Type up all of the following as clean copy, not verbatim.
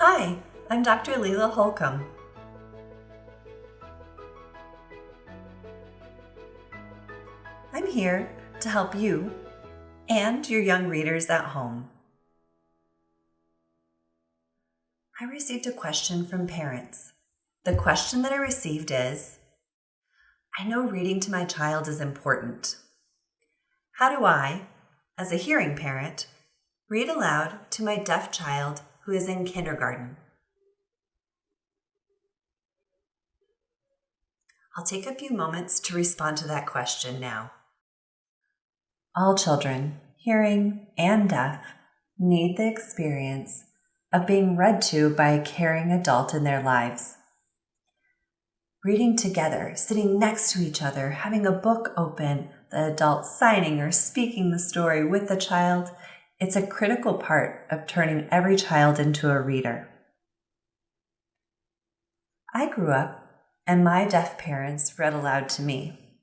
Hi, I'm Dr. Leela Holcomb. I'm here to help you and your young readers at home. I received a question from parents. The question that I received is, I know reading to my child is important. How do I, as a hearing parent, read aloud to my deaf child who is in kindergarten? I'll take a few moments to respond to that question now. All children, hearing and deaf, need the experience of being read to by a caring adult in their lives. Reading together, sitting next to each other, having a book open, the adult signing or speaking the story with the child, it's a critical part of turning every child into a reader. I grew up and my deaf parents read aloud to me.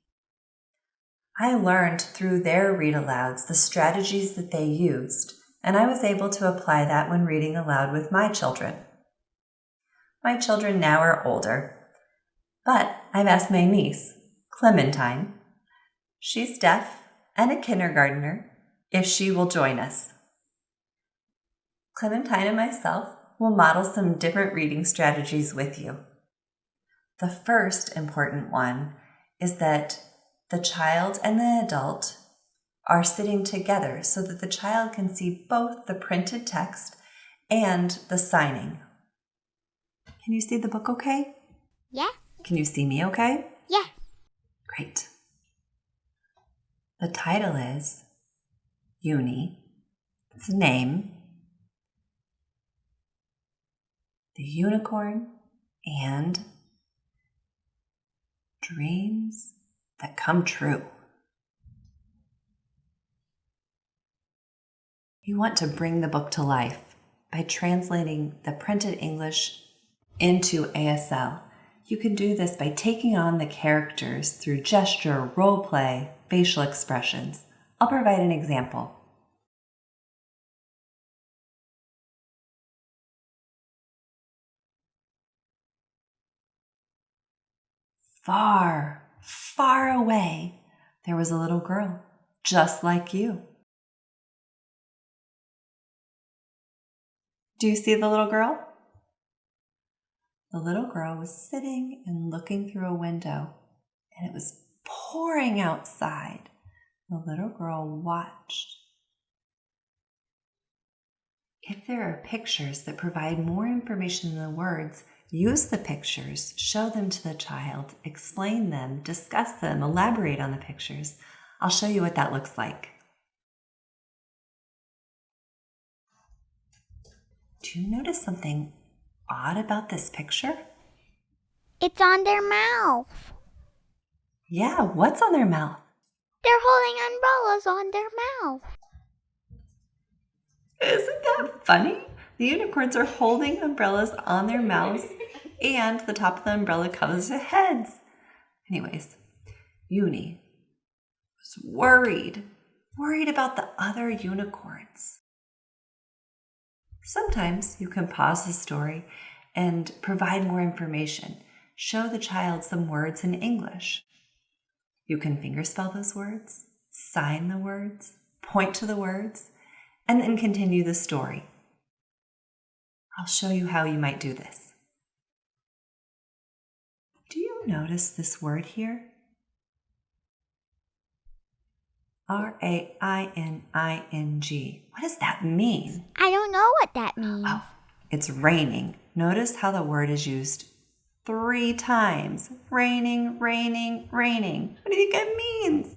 I learned through their read-alouds the strategies that they used, and I was able to apply that when reading aloud with my children. My children now are older, but I've asked my niece, Clementine, she's deaf and a kindergartner, if she will join us. Clementine and myself will model some different reading strategies with you. The first important one is that the child and the adult are sitting together so that the child can see both the printed text and the signing. Can you see the book okay? Yes. Can you see me okay? Yes. Great. The title is Uni. It's a name. The Unicorn and Dreams that Come True. You want to bring the book to life by translating the printed English into ASL. You can do this by taking on the characters through gesture, role play, facial expressions. I'll provide an example. Far, far away, there was a little girl, just like you. Do you see the little girl? The little girl was sitting and looking through a window, and it was pouring outside. The little girl watched. If there are pictures that provide more information than the words, use the pictures, show them to the child, explain them, discuss them, elaborate on the pictures. I'll show you what that looks like. Do you notice something odd about this picture? It's on their mouth. Yeah, what's on their mouth? They're holding umbrellas on their mouth. Isn't that funny? The unicorns are holding umbrellas on their mouths, and the top of the umbrella covers their heads. Anyways, Uni was worried about the other unicorns. Sometimes you can pause the story and provide more information. Show the child some words in English. You can fingerspell those words, sign the words, point to the words, and then continue the story. I'll show you how you might do this. Do you notice this word here? Raining. What does that mean? I don't know what that means. Oh, it's raining. Notice how the word is used 3 times. Raining, raining, raining. What do you think it means?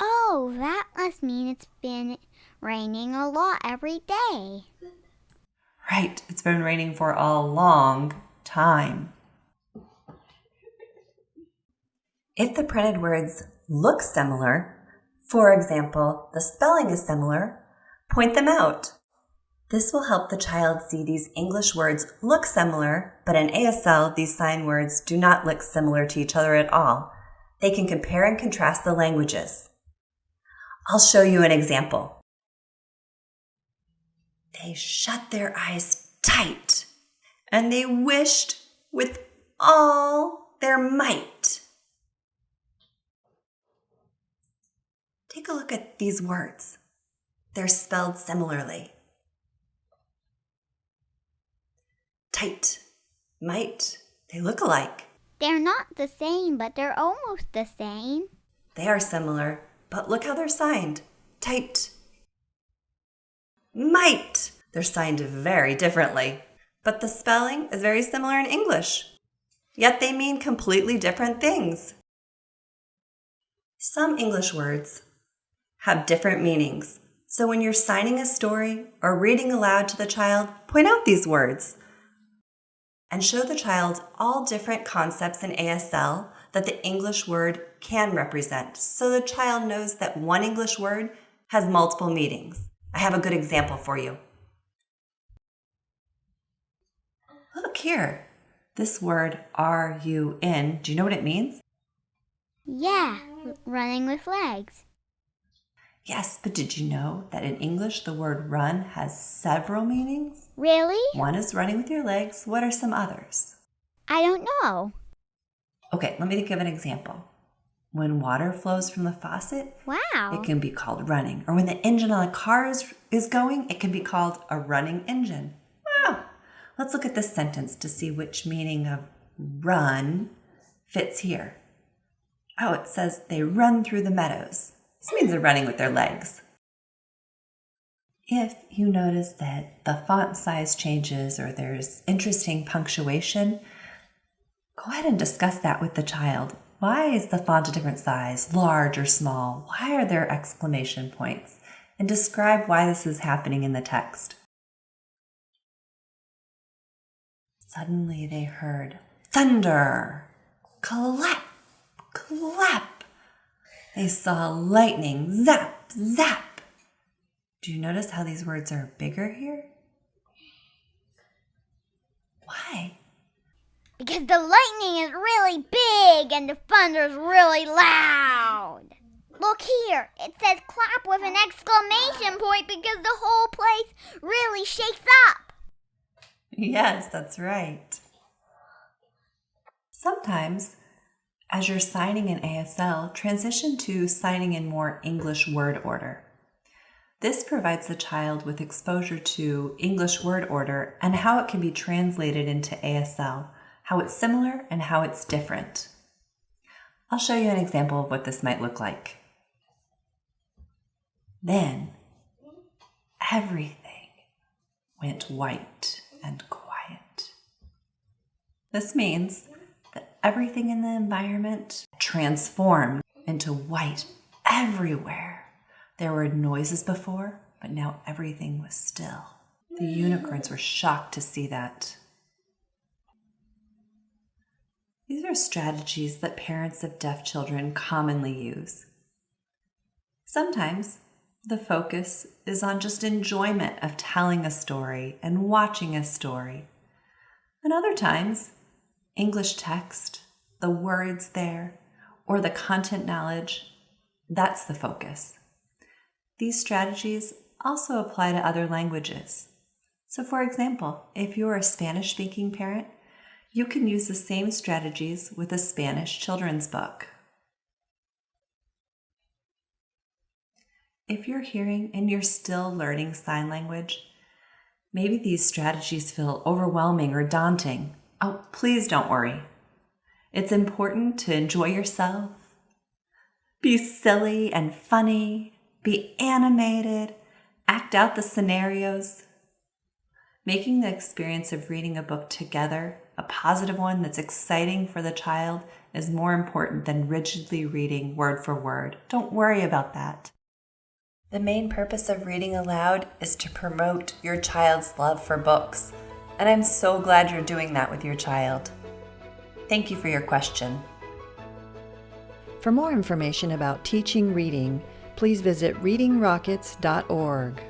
Oh, that must mean it's been raining a lot every day. Right, it's been raining for a long time. If the printed words look similar, for example, the spelling is similar, point them out. This will help the child see these English words look similar, but in ASL, these sign words do not look similar to each other at all. They can compare and contrast the languages. I'll show you an example. They shut their eyes tight. And they wished with all their might. Take a look at these words. They're spelled similarly. Tight, might, they look alike. They're not the same, but they're almost the same. They are similar, but look how they're signed. Tight, might. They're signed very differently, but the spelling is very similar in English. Yet they mean completely different things. Some English words have different meanings. So when you're signing a story or reading aloud to the child, point out these words and show the child all different concepts in ASL that the English word can represent, so the child knows that one English word has multiple meanings. I have a good example for you. Look here. This word R-U-N, do you know what it means? Yeah, running with legs. Yes, but did you know that in English the word run has several meanings? Really? One is running with your legs. What are some others? I don't know. Okay, let me give an example. When water flows from the faucet, Wow. it can be called running. Or when the engine on a car is going, it can be called a running engine. Wow. Let's look at this sentence to see which meaning of run fits here. Oh, it says they run through the meadows. This means they're running with their legs. If you notice that the font size changes or there's interesting punctuation, go ahead and discuss that with the child. Why is the font a different size, large or small? Why are there exclamation points? And describe why this is happening in the text. Suddenly they heard thunder, clap, clap. They saw lightning, zap, zap. Do you notice how these words are bigger here? Why? Because the lightning is really big and the thunder's really loud. Look here, it says clap with an exclamation point because the whole place really shakes up. Yes, that's right. Sometimes, as you're signing in ASL, transition to signing in more English word order. This provides the child with exposure to English word order and how it can be translated into ASL, how it's similar and how it's different. I'll show you an example of what this might look like. Then, everything went white and quiet. This means that everything in the environment transformed into white everywhere. There were noises before, but now everything was still. The unicorns were shocked to see that. These are strategies that parents of deaf children commonly use. Sometimes the focus is on just enjoyment of telling a story and watching a story. And other times, English text, the words there, or the content knowledge, that's the focus. These strategies also apply to other languages. So for example, if you're a Spanish-speaking parent, you can use the same strategies with a Spanish children's book. If you're hearing and you're still learning sign language, maybe these strategies feel overwhelming or daunting. Oh, please don't worry. It's important to enjoy yourself, be silly and funny, be animated, act out the scenarios. Making the experience of reading a book together a positive one that's exciting for the child is more important than rigidly reading word for word. Don't worry about that. The main purpose of reading aloud is to promote your child's love for books, and I'm so glad you're doing that with your child. Thank you for your question. For more information about teaching reading, please visit readingrockets.org.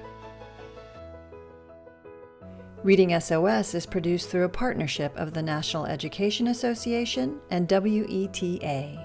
Reading SOS is produced through a partnership of the National Education Association and WETA.